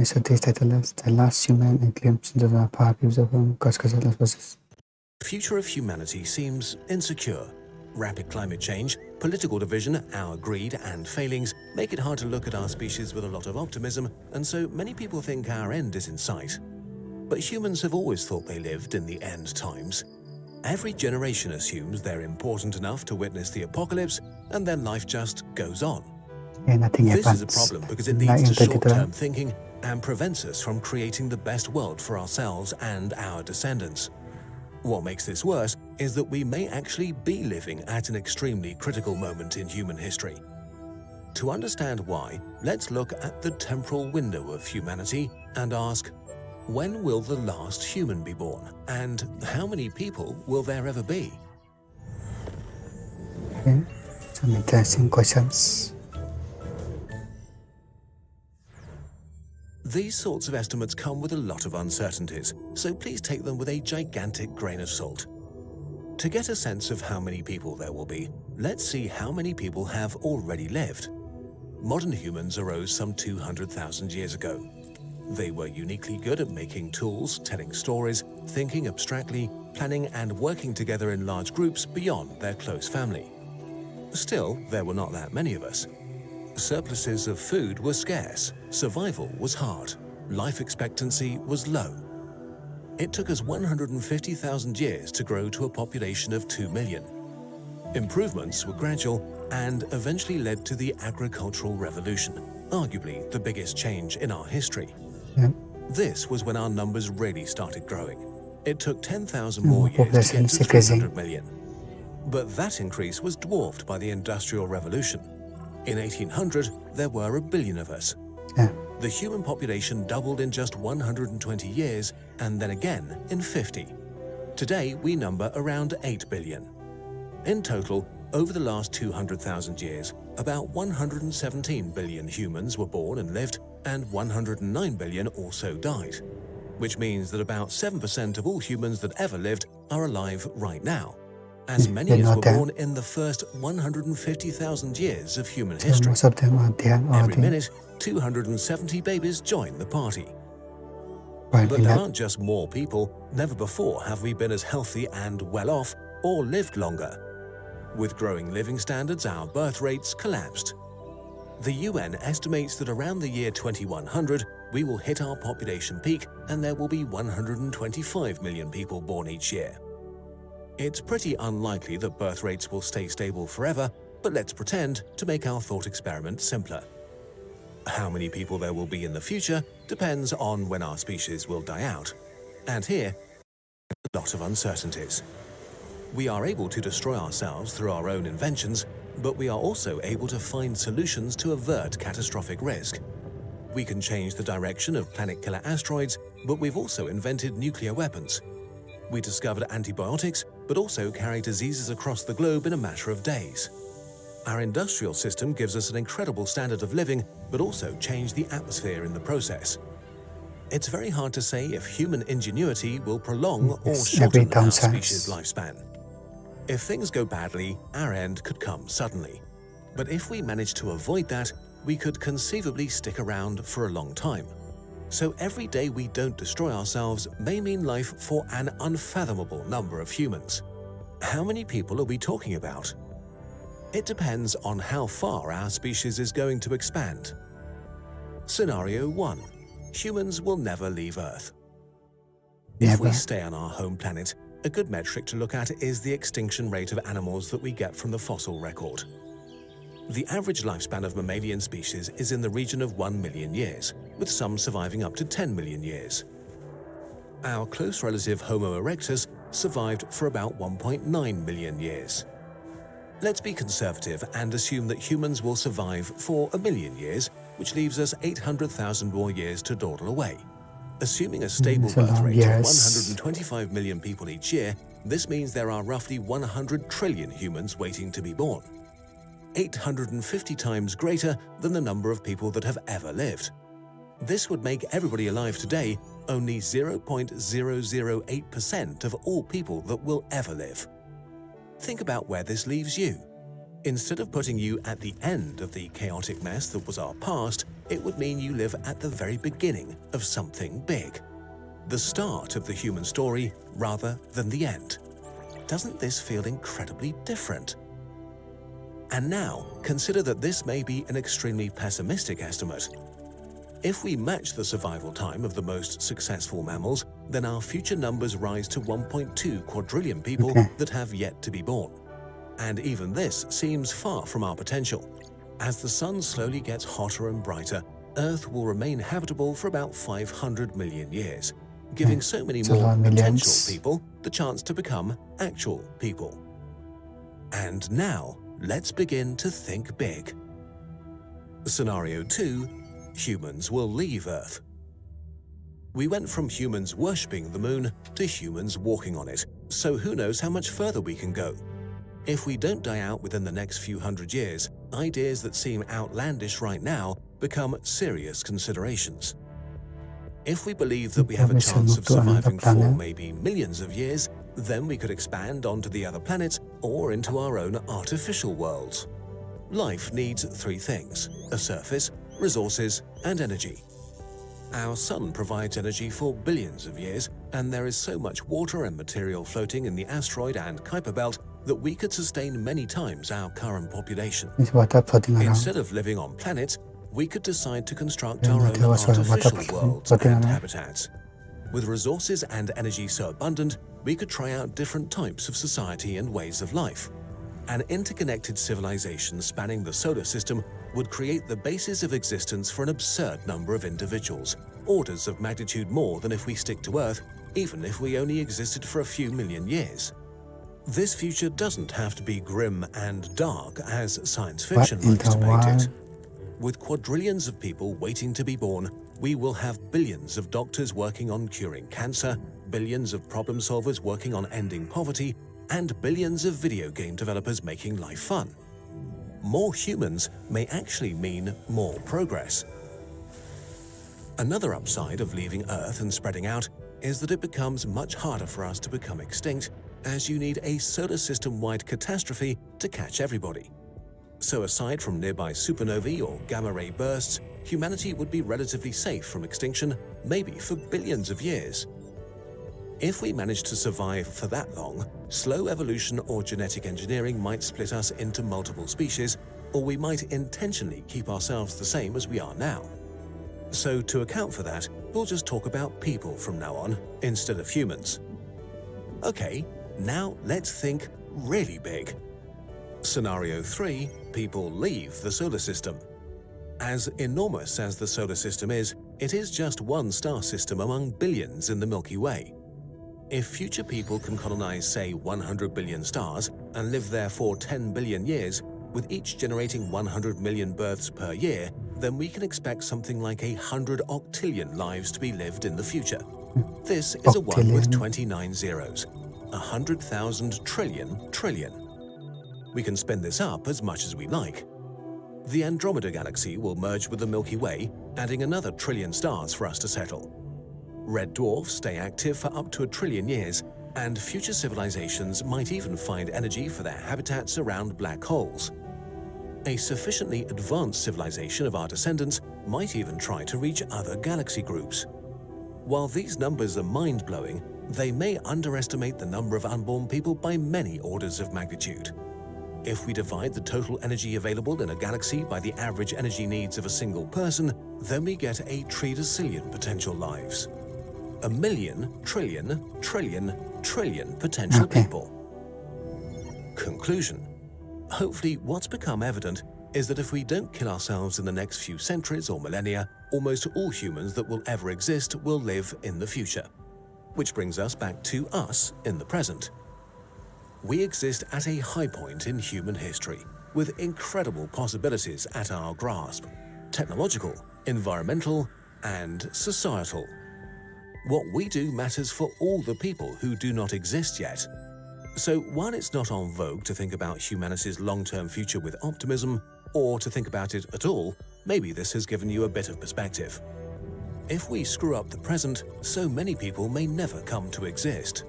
So today's title is The Lasthuman, a glimpse into the far future from Kurzgesagt. The future of humanity seems insecure. Rapid climate change, political division, our greed and failings make it hard to look at our species with a lot of optimism, and so many people think our end is in sight. But humans have always thought they lived in the end times. Every generation assumes they're important enough to witness the apocalypse, and then life just goes on. This is a problem because it leads to short-term thinking and prevents us from creating the best world for ourselves and our descendants. What makes this worse is that we may actually be living at an extremely critical moment in human history. To understand why, let's look at the temporal window of humanity and ask, when will the last human be born? And how many people will there ever be? Okay, some interesting questions. These sorts of estimates come with a lot of uncertainties, so please take them with a gigantic grain of salt. To get a sense of how many people there will be, let's see how many people have already lived. Modern humans arose some 200,000 years ago. They were uniquely good at making tools, telling stories, thinking abstractly, planning and working together in large groups beyond their close family. Still, there were not that many of us. Surpluses of food were scarce, survival was hard, life expectancy was low. It took us 150,000 years to grow to a population of 2 million. Improvements were gradual and eventually led to the agricultural revolution, arguably the biggest change in our history. This was when our numbers really started growing. It took 10,000 more years to get to 300 million. But that increase was dwarfed by the Industrial Revolution. In 1800, there were 1 billion of us. The human population doubled in just 120 years, and then again in 50. Today, we number around 8 billion. In total, over the last 200,000 years, about 117 billion humans were born and lived, and 109 billion also died, which means that about 7% of all humans that ever lived are alive right now. As many as were born in the first 150,000 years of human history. Every minute, 270 babies join the party. But there aren't just more people. Never before have we been as healthy and well off or lived longer. With growing living standards, our birth rates collapsed. The UN estimates that around the year 2100, we will hit our population peak and there will be 125 million people born each year. It's pretty unlikely that birth rates will stay stable forever, but let's pretend to make our thought experiment simpler. How many people there will be in the future depends on when our species will die out. And here, a lot of uncertainties. We are able to destroy ourselves through our own inventions, but we are also able to find solutions to avert catastrophic risk. We can change the direction of planet-killer asteroids, but we've also invented nuclear weapons. We discovered antibiotics, but also carry diseases across the globe in a matter of days. Our industrial system gives us an incredible standard of living, but also changed the atmosphere in the process. It's very hard to say if human ingenuity will prolong or shorten our species' lifespan. If things go badly, our end could come suddenly. But if we manage to avoid that, we could conceivably stick around for a long time. So every day we don't destroy ourselves may mean life for an unfathomable number of humans. How many people are we talking about? It depends on how far our species is going to expand. Scenario 1. Humans will never leave Earth. If we stay on our home planet, a good metric to look at is the extinction rate of animals that we get from the fossil record. The average lifespan of mammalian species is in the region of 1 million years, with some surviving up to 10 million years. Our close relative Homo erectus survived for about 1.9 million years. Let's be conservative and assume that humans will survive for 1 million years, which leaves us 800,000 more years to dawdle away. Assuming a stable birth rate of 125 million people each year, this means there are roughly 100 trillion humans waiting to be born. 850 times greater than the number of people that have ever lived. This would make everybody alive today only 0.008% of all people that will ever live. Think about where this leaves you. Instead of putting you at the end of the chaotic mess that was our past, it would mean you live at the very beginning of something big. The start of the human story rather than the end. Doesn't this feel incredibly different? And now, consider that this may be an extremely pessimistic estimate. If we match the survival time of the most successful mammals, then our future numbers rise to 1.2 quadrillion people that have yet to be born. And even this seems far from our potential. As the sun slowly gets hotter and brighter, Earth will remain habitable for about 500 million years, giving so many more potential people the chance to become actual people. And now, let's begin to think big. Scenario 2. Humans will leave Earth. We went from humans worshipping the moon to humans walking on it, so who knows how much further we can go. If we don't die out within the next few hundred years, ideas that seem outlandish right now become serious considerations. If we believe that we have a chance of surviving for maybe millions of years, then we could expand onto the other planets or into our own artificial worlds. Life needs three things: a surface, resources, and energy. Our sun provides energy for billions of years, and there is so much water and material floating in the asteroid and Kuiper belt that we could sustain many times our current population. Instead of living on planets, we could decide to construct our own artificial worlds and habitats. With resources and energy so abundant, we could try out different types of society and ways of life. An interconnected civilization spanning the solar system would create the basis of existence for an absurd number of individuals, orders of magnitude more than if we stick to Earth, even if we only existed for a few million years. This future doesn't have to be grim and dark as science fiction likes to paint it. With quadrillions of people waiting to be born, we will have billions of doctors working on curing cancer, billions of problem solvers working on ending poverty, and billions of video game developers making life fun. More humans may actually mean more progress. Another upside of leaving Earth and spreading out is that it becomes much harder for us to become extinct, as you need a solar system-wide catastrophe to catch everybody. So aside from nearby supernovae or gamma-ray bursts, humanity would be relatively safe from extinction, maybe for billions of years. If we manage to survive for that long, slow evolution or genetic engineering might split us into multiple species, or we might intentionally keep ourselves the same as we are now. So to account for that, we'll just talk about people from now on, instead of humans. Okay, now let's think really big. Scenario 3, people leave the solar system. As enormous as the solar system is, it is just one star system among billions in the Milky Way. If future people can colonize, say, 100 billion stars and live there for 10 billion years, with each generating 100 million births per year, then we can expect something like 100 octillion lives to be lived in the future. This is a 1 with 29 zeros. 100,000 trillion. We can spin this up as much as we like. The Andromeda Galaxy will merge with the Milky Way, adding another trillion stars for us to settle. Red dwarfs stay active for up to 1 trillion years, and future civilizations might even find energy for their habitats around black holes. A sufficiently advanced civilization of our descendants might even try to reach other galaxy groups. While these numbers are mind-blowing, they may underestimate the number of unborn people by many orders of magnitude. If we divide the total energy available in a galaxy by the average energy needs of a single person, then we get 1 trillion potential lives. 1 million trillion potential people. Conclusion. Hopefully, what's become evident is that if we don't kill ourselves in the next few centuries or millennia, almost all humans that will ever exist will live in the future. Which brings us back to us in the present. We exist at a high point in human history, with incredible possibilities at our grasp: technological, environmental, and societal. What we do matters for all the people who do not exist yet. So while it's not en vogue to think about humanity's long-term future with optimism, or to think about it at all, maybe this has given you a bit of perspective. If we screw up the present, so many people may never come to exist.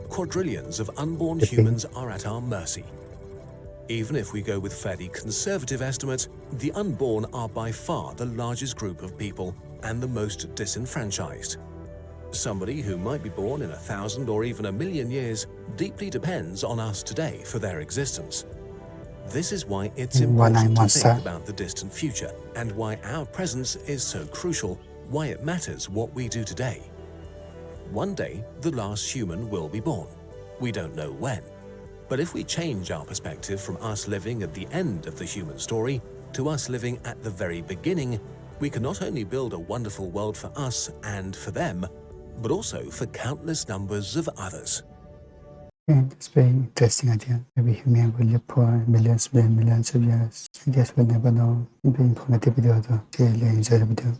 Quadrillions of unborn humans are at our mercy. Even if we go with fairly conservative estimates, the unborn are by far the largest group of people and the most disenfranchised. Somebody who might be born in 1,000 or even 1,000,000 years deeply depends on us today for their existence. This is why it's important to think about the distant future and why our presence is so crucial, why it matters what we do today. One day, the last human will be born. We don't know when. But if we change our perspective from us living at the end of the human story to us living at the very beginning, we can not only build a wonderful world for us and for them, but also for countless numbers of others. And it's very interesting idea. Maybe human will live for millions of years. I guess we'll never know. Very informative video though. Really enjoy the video.